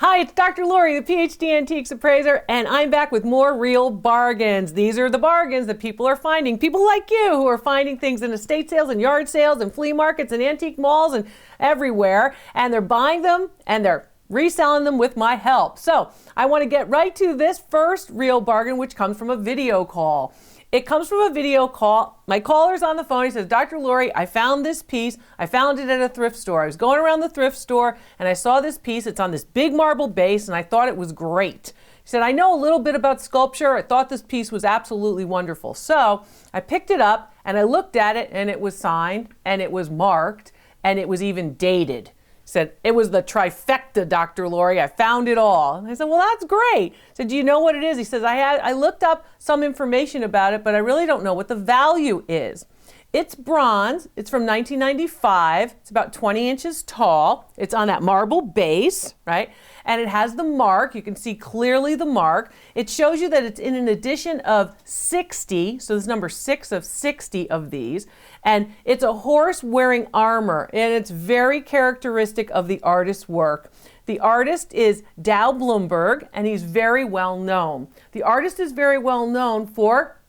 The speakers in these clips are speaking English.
Hi, it's Dr. Lori, the Ph.D. Antiques Appraiser, and I'm back with more real bargains. These are the bargains that people are finding. People like you who are finding things in estate sales and yard sales and flea markets and antique malls and everywhere. And they're buying them and they're reselling them with my help. So I want to get right to this first real bargain, which comes from a video call. It comes from a video call. My caller's on the phone. He says, Dr. Lori, I found this piece. I found it at a thrift store. I was going around the thrift store and I saw this piece. It's on this big marble base and I thought it was great. He said, I know a little bit about sculpture. I thought this piece was absolutely wonderful. So I picked it up and I looked at it and it was signed and it was marked and it was even dated. Said, it was the trifecta, Dr. Lori. I found it all. And I said, well, that's great. I said, do you know what it is? He says, I looked up some information about it, but I really don't know what the value is. It's bronze. It's from 1995. It's about 20 inches tall. It's on that marble base, right? And it has the mark. You can see clearly the mark. It shows you that it's in an edition of 60. So this is number 6 of 60 of these. And it's a horse wearing armor. And it's very characteristic of the artist's work. The artist is Dow Blumberg, and he's very well known. The artist is very well known for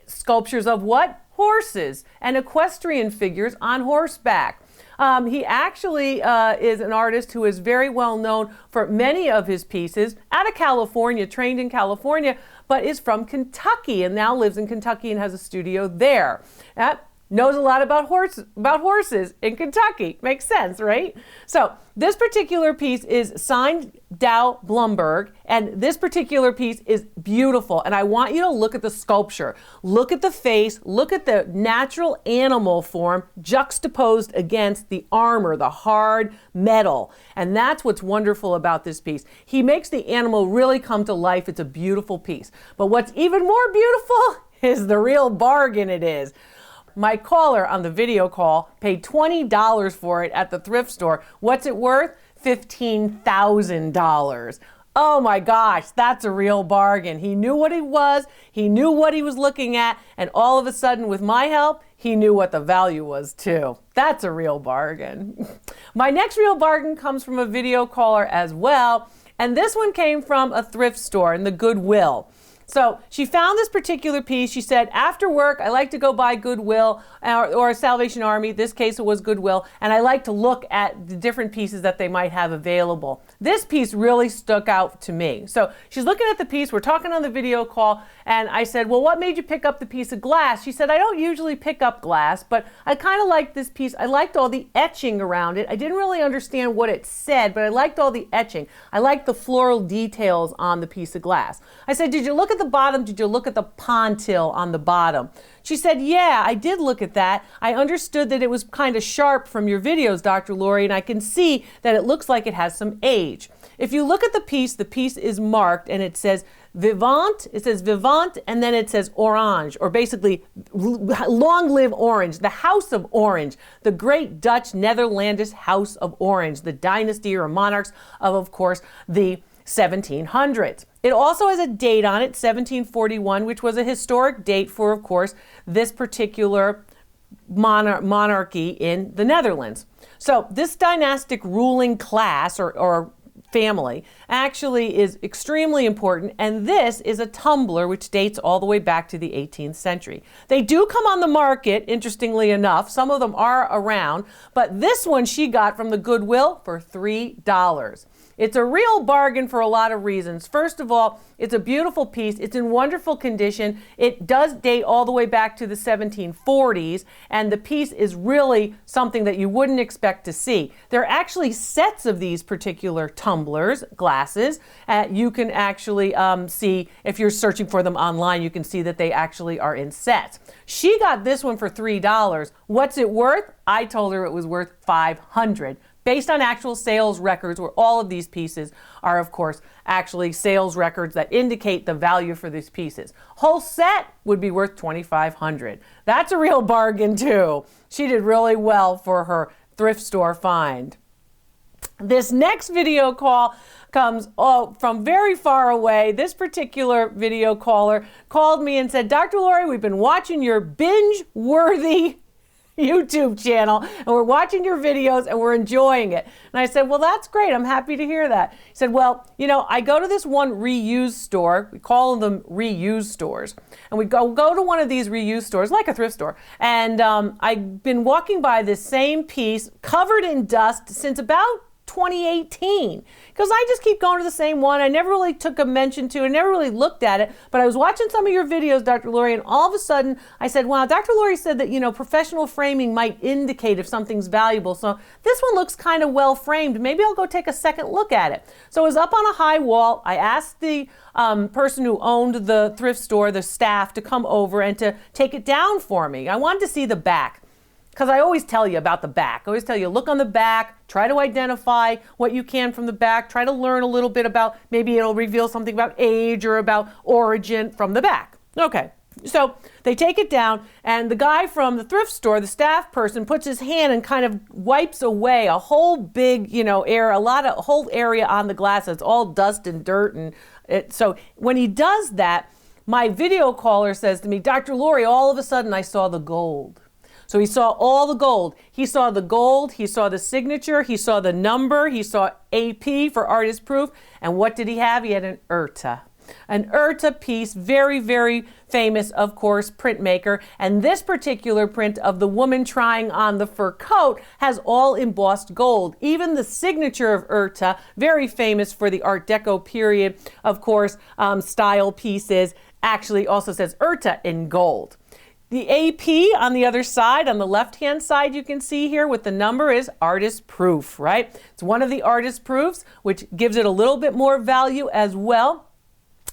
sculptures of what? Horses and equestrian figures on horseback. He actually is an artist who is very well known for many of his pieces out of California, trained in California, but is from Kentucky and now lives in Kentucky and has a studio there. Knows a lot about horses in Kentucky. Makes sense, right? So this particular piece is signed Dow Blumberg, and this particular piece is beautiful. And I want you to look at the sculpture. Look at the face. Look at the natural animal form juxtaposed against the armor, the hard metal. And that's what's wonderful about this piece. He makes the animal really come to life. It's a beautiful piece. But what's even more beautiful is the real bargain it is. My caller on the video call paid $20 for it at the thrift store. What's it worth? $15,000. Oh my gosh, that's a real bargain. He knew what it was, he knew what he was looking at, and all of a sudden with my help, he knew what the value was too. That's a real bargain. My next real bargain comes from a video caller as well, and this one came from a thrift store in the Goodwill. So she found this particular piece. She said, after work, I like to go by Goodwill or Salvation Army. This case, it was Goodwill. And I like to look at the different pieces that they might have available. This piece really stuck out to me. So she's looking at the piece. We're talking on the video call. And I said, well, what made you pick up the piece of glass? She said, I don't usually pick up glass, but I kind of liked this piece. I liked all the etching around it. I didn't really understand what it said, but I liked all the etching. I liked the floral details on the piece of glass. I said, did you look at the bottom? Did you look at the pontil on the bottom? She said, yeah, I did look at that. I understood that it was kind of sharp from your videos, Dr. Lori, and I can see that it looks like it has some age. If you look at the piece is marked and it says Vivant, and then it says Orange, or basically long live Orange, the House of Orange, the great Dutch Netherlandish House of Orange, the dynasty or monarchs of course, the 1700s. It also has a date on it, 1741, which was a historic date for, of course, this particular monarchy in the Netherlands. So this dynastic ruling class or family actually is extremely important, and this is a tumbler which dates all the way back to the 18th century. They do come on the market, interestingly enough. Some of them are around, but this one she got from the Goodwill for $3. It's a real bargain for a lot of reasons. First of all, it's a beautiful piece. It's in wonderful condition. It does date all the way back to the 1740s, and the piece is really something that you wouldn't expect to see. There are actually sets of these particular tumblers, glasses. You can actually see, if you're searching for them online, you can see that they actually are in sets. She got this one for $3. What's it worth? I told her it was worth $500. Based on actual sales records, where all of these pieces are, of course, actually sales records that indicate the value for these pieces. Whole set would be worth $2,500. That's a real bargain too. She did really well for her thrift store find. This next video call comes from very far away. This particular video caller called me and said, Dr. Lori, we've been watching your binge-worthy YouTube channel and we're watching your videos and we're enjoying it. And I said, well, that's great. I'm happy to hear that. He said, well, you know, I go to this one reuse store. We call them reuse stores. And we go to one of these reuse stores, like a thrift store. And I've been walking by this same piece covered in dust since about 2018, because I just keep going to the same one. I never really took a mention to it, never really looked at it, but I was watching some of your videos, Dr. Lori, and all of a sudden I said, wow, Dr. Lori said that, you know, professional framing might indicate if something's valuable. So this one looks kind of well framed. Maybe I'll go take a second look at it. So it was up on a high wall. I asked the person who owned the thrift store, the staff, to come over and to take it down for me. I wanted to see the back. Because I always tell you about the back. I always tell you, look on the back, try to identify what you can from the back, try to learn a little bit about, maybe it'll reveal something about age or about origin from the back. Okay, so they take it down and the guy from the thrift store, the staff person, puts his hand and kind of wipes away a whole big, you know, whole area on the glass. It's all dust and dirt. And so when he does that, my video caller says to me, Dr. Lori, all of a sudden I saw the gold. So he saw all the gold. He saw the gold, he saw the signature, he saw the number, he saw AP for artist proof. And what did he have? He had an Erte. An Erte piece, very, very famous, of course, printmaker. And this particular print of the woman trying on the fur coat has all embossed gold. Even the signature of Erte, very famous for the Art Deco period, of course, style pieces, actually also says Erte in gold. The AP on the other side, on the left-hand side, you can see here with the number is artist proof, right? It's one of the artist proofs, which gives it a little bit more value as well.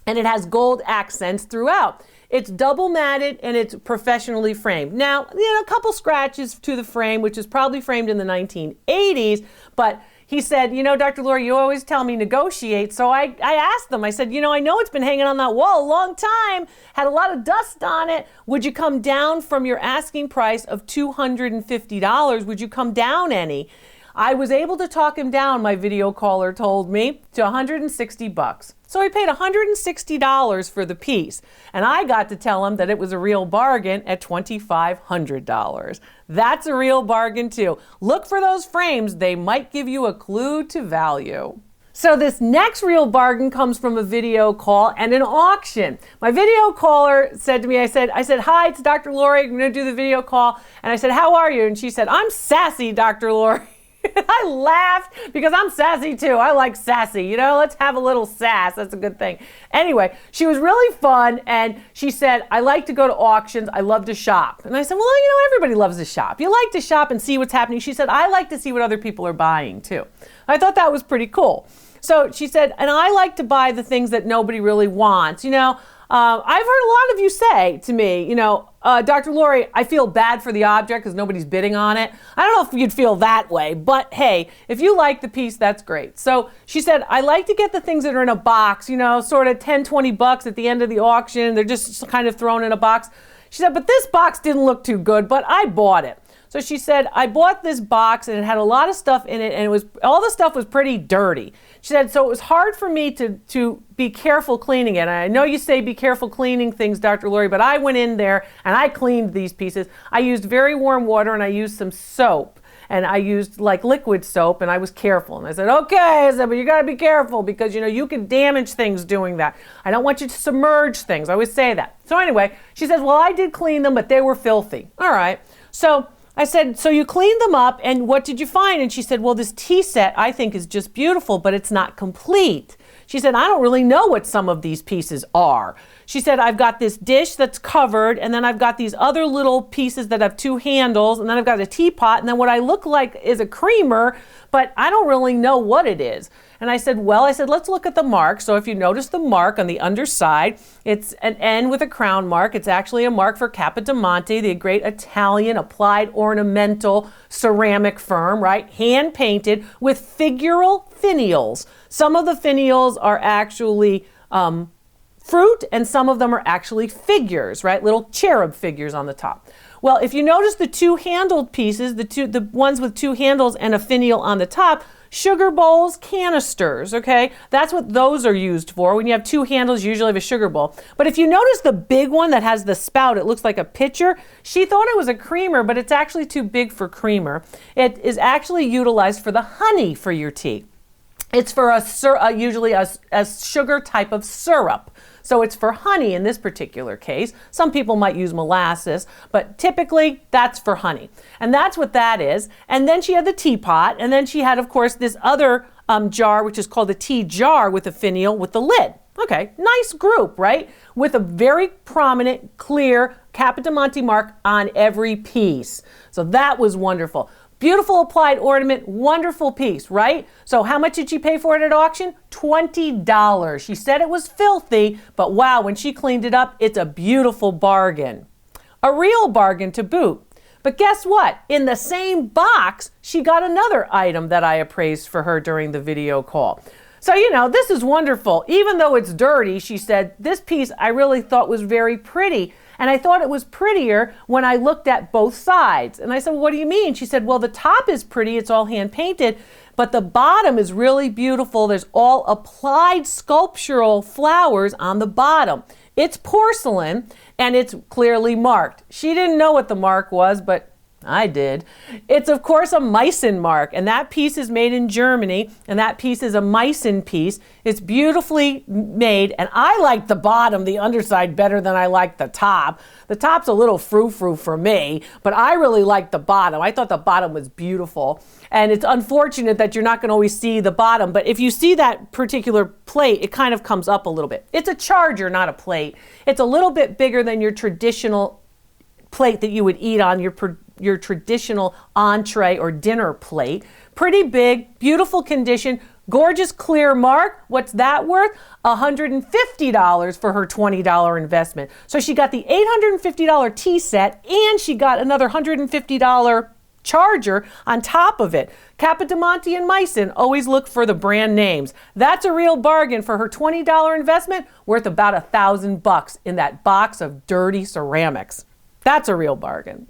And it has gold accents throughout. It's double matted and it's professionally framed. Now, you know, a couple scratches to the frame, which is probably framed in the 1980s, but he said, you know, Dr. Lori, you always tell me negotiate. So I asked them, I said, you know, I know it's been hanging on that wall a long time, had a lot of dust on it. Would you come down from your asking price of $250? Would you come down any? I was able to talk him down, my video caller told me, to $160. So he paid $160 for the piece. And I got to tell him that it was a real bargain at $2,500. That's a real bargain too. Look for those frames. They might give you a clue to value. So this next real bargain comes from a video call and an auction. My video caller said to me, I said, hi, it's Dr. Lori. I'm going to do the video call. And I said, how are you? And she said, I'm sassy, Dr. Lori. I laughed because I'm sassy too. I like sassy, you know, let's have a little sass. That's a good thing. Anyway, she was really fun and she said, I like to go to auctions. I love to shop. And I said, well, you know, everybody loves to shop. You like to shop and see what's happening. She said, I like to see what other people are buying too. I thought that was pretty cool. So she said, and I like to buy the things that nobody really wants. You know, I've heard a lot of you say to me, you know, Dr. Lori, I feel bad for the object because nobody's bidding on it. I don't know if you'd feel that way, but hey, if you like the piece, that's great. So she said, I like to get the things that are in a box, you know, sort of 10, 20 bucks at the end of the auction. They're just kind of thrown in a box. She said, but this box didn't look too good, but I bought it. So she said, I bought this box and it had a lot of stuff in it and all the stuff was pretty dirty. She said, so it was hard for me to be careful cleaning it. And I know you say be careful cleaning things, Dr. Lori, but I went in there and I cleaned these pieces. I used very warm water and I used some soap. And I used like liquid soap and I was careful. And I said, okay, I said, but you gotta be careful because you know, you can damage things doing that. I don't want you to submerge things. I always say that. So anyway, she says, well, I did clean them, but they were filthy. All right. So I said, so you cleaned them up and what did you find? And she said, well, this tea set I think is just beautiful, but it's not complete. She said, I don't really know what some of these pieces are. She said, I've got this dish that's covered and then I've got these other little pieces that have two handles and then I've got a teapot and then what I look like is a creamer, but I don't really know what it is. And I said, well, let's look at the mark. So if you notice the mark on the underside, it's an N with a crown mark. It's actually a mark for Capodimonte, the great Italian applied ornamental ceramic firm, right? Hand painted with figural finials. Some of the finials are actually fruit and some of them are actually figures, right? Little cherub figures on the top. Well, if you notice the two handled pieces, the ones with two handles and a finial on the top, sugar bowls, canisters, okay? That's what those are used for. When you have two handles, you usually have a sugar bowl. But if you notice the big one that has the spout, it looks like a pitcher. She thought it was a creamer, but it's actually too big for creamer. It is actually utilized for the honey for your tea. It's for usually a sugar type of syrup. So it's for honey in this particular case. Some people might use molasses, but typically that's for honey. And that's what that is. And then she had the teapot, and then she had, of course, this other jar, which is called a tea jar with a finial with the lid. Okay, nice group, right? With a very prominent, clear Capodimonte mark on every piece. So that was wonderful. Beautiful applied ornament, wonderful piece, right? So how much did she pay for it at auction? $20. She said it was filthy, but wow, when she cleaned it up, it's a beautiful bargain. A real bargain to boot. But guess what? In the same box, she got another item that I appraised for her during the video call. So, you know, this is wonderful. Even though it's dirty, she said, this piece I really thought was very pretty. And I thought it was prettier when I looked at both sides. And I said, well, what do you mean? She said, well, the top is pretty. It's all hand painted. But the bottom is really beautiful. There's all applied sculptural flowers on the bottom. It's porcelain and it's clearly marked. She didn't know what the mark was, but I did. It's, of course, a Meissen mark, and that piece is made in Germany, and that piece is a Meissen piece. It's beautifully made, and I like the bottom, the underside, better than I like the top. The top's a little frou-frou for me, but I really like the bottom. I thought the bottom was beautiful, and it's unfortunate that you're not going to always see the bottom, but if you see that particular plate, it kind of comes up a little bit. It's a charger, not a plate. It's a little bit bigger than your traditional plate that you would eat on your traditional entree or dinner plate. Pretty big, beautiful condition, gorgeous clear mark. What's that worth? $150 for her $20 investment. So she got the $850 tea set and she got another $150 charger on top of it. Capodimonte and Meissen, always look for the brand names. That's a real bargain for her $20 investment, worth about $1,000 in that box of dirty ceramics. That's a real bargain.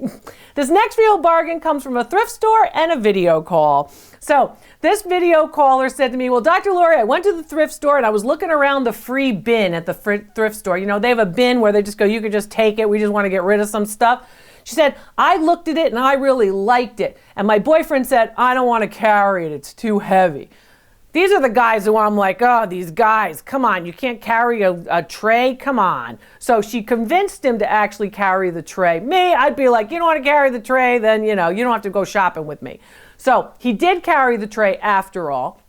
This next real bargain comes from a thrift store and a video call. So this video caller said to me, well, Dr. Lori, I went to the thrift store and I was looking around the free bin at the thrift store. You know, they have a bin where they just go, you can just take it. We just want to get rid of some stuff. She said, I looked at it and I really liked it. And my boyfriend said, I don't want to carry it. It's too heavy. These are the guys who I'm like, oh, these guys, come on, you can't carry a tray, come on. So she convinced him to actually carry the tray. Me, I'd be like, you don't want to carry the tray, then, you know, you don't have to go shopping with me. So he did carry the tray after all.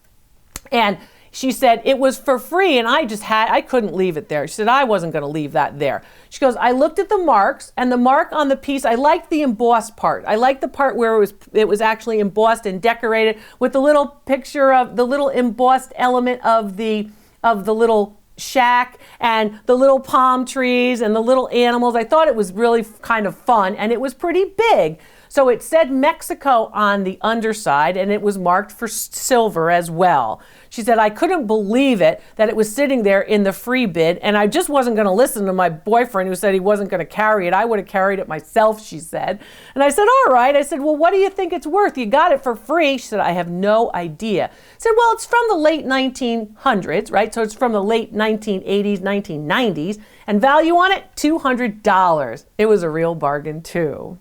And she said it was for free and I couldn't leave it there. She said, I wasn't going to leave that there. She goes, I looked at the marks and the mark on the piece, I liked the embossed part. I liked the part where it was actually embossed and decorated with the little picture of the little embossed element of the little shack and the little palm trees and the little animals. I thought it was really kind of fun and it was pretty big. So it said Mexico on the underside and it was marked for silver as well. She said, I couldn't believe it that it was sitting there in the free bid and I just wasn't going to listen to my boyfriend who said he wasn't going to carry it. I would have carried it myself, she said. And I said, all right. I said, well, what do you think it's worth? You got it for free. She said, I have no idea. I said, well, it's from the late 1900s, right? So it's from the late 1980s, 1990s, and value on it, $200. It was a real bargain too.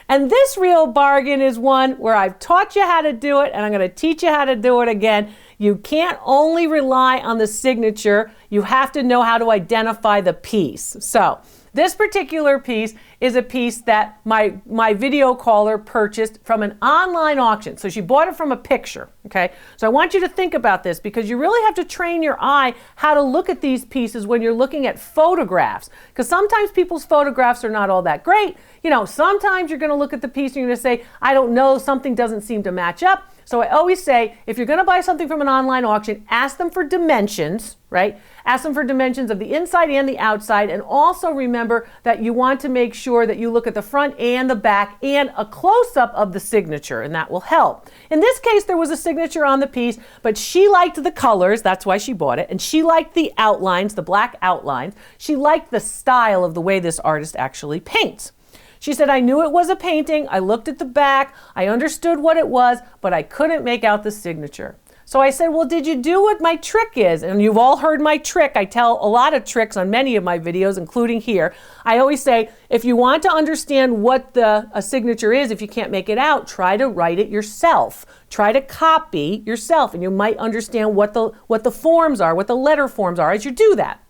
And this real bargain is one where I've taught you how to do it and I'm going to teach you how to do it again. You can't only rely on the signature. You have to know how to identify the piece. So this particular piece is a piece that my video caller purchased from an online auction. So she bought it from a picture, okay? So I want you to think about this because you really have to train your eye how to look at these pieces when you're looking at photographs. Because sometimes people's photographs are not all that great. You know, sometimes you're going to look at the piece and you're going to say, I don't know, something doesn't seem to match up. So I always say, if you're going to buy something from an online auction, ask them for dimensions, right? Ask them for dimensions of the inside and the outside. And also remember that you want to make sure that you look at the front and the back and a close-up of the signature, and that will help. In this case, there was a signature on the piece, but she liked the colors. That's why she bought it. And she liked the outlines, the black outlines. She liked the style of the way this artist actually paints. She said, I knew it was a painting. I looked at the back. I understood what it was, but I couldn't make out the signature. So I said, well, did you do what my trick is? And you've all heard my trick. I tell a lot of tricks on many of my videos, including here. I always say, if you want to understand what a signature is, if you can't make it out, try to write it yourself. Try to copy yourself, and you might understand what the forms are, what the letter forms are as you do that.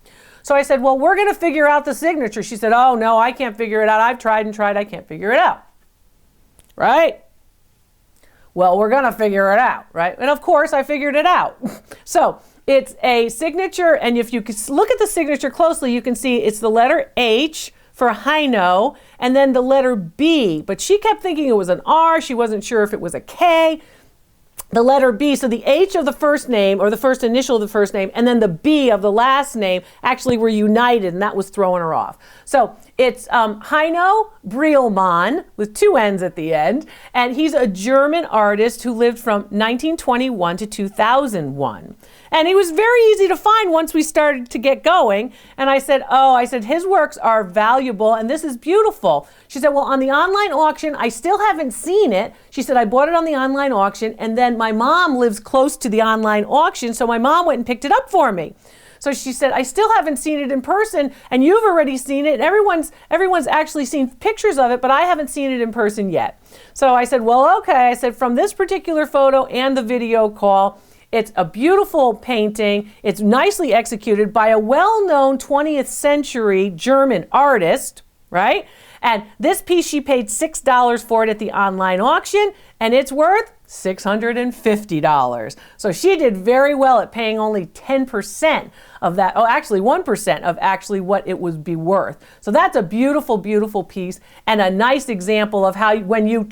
So I said, well, we're going to figure out the signature. She said, oh, no, I can't figure it out. I've tried and tried. I can't figure it out. Right? Well, we're going to figure it out, right? And of course, I figured it out. So it's a signature, and if you look at the signature closely, you can see it's the letter H for Heino, and then the letter B. But she kept thinking it was an R. She wasn't sure if it was a K. The letter B, so the H of the first name, or the first initial of the first name, and then the B of the last name actually were united, and that was throwing her off. So it's Heino Breilmann, with two N's at the end, and he's a German artist who lived from 1921 to 2001. And he was very easy to find once we started to get going. And I said, his works are valuable, and this is beautiful. She said, well, on the online auction, I still haven't seen it. She said, I bought it on the online auction, and then my mom lives close to the online auction, so my mom went and picked it up for me. So she said, I still haven't seen it in person, and you've already seen it. Everyone's actually seen pictures of it, but I haven't seen it in person yet. So I said, well, okay. I said, from this particular photo and the video call, it's a beautiful painting. It's nicely executed by a well-known 20th century German artist, right? And this piece, she paid $6 for it at the online auction, and it's worth $650. So she did very well at paying only 10% of that. Oh, actually 1% of actually what it would be worth. So that's a beautiful, beautiful piece, and a nice example of how when you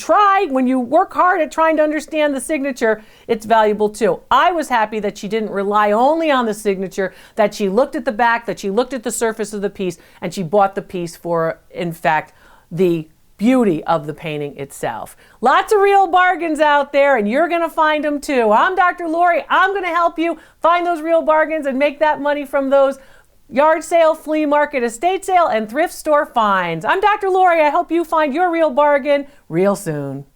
work hard at trying to understand the signature, it's valuable too. I was happy that she didn't rely only on the signature, that she looked at the back, that she looked at the surface of the piece, and she bought the piece for, in fact, the beauty of the painting itself. Lots of real bargains out there, and you're going to find them too. I'm Dr. Lori. I'm going to help you find those real bargains and make that money from those yard sale, flea market, estate sale, and thrift store finds. I'm Dr. Lori. I hope you find your real bargain real soon.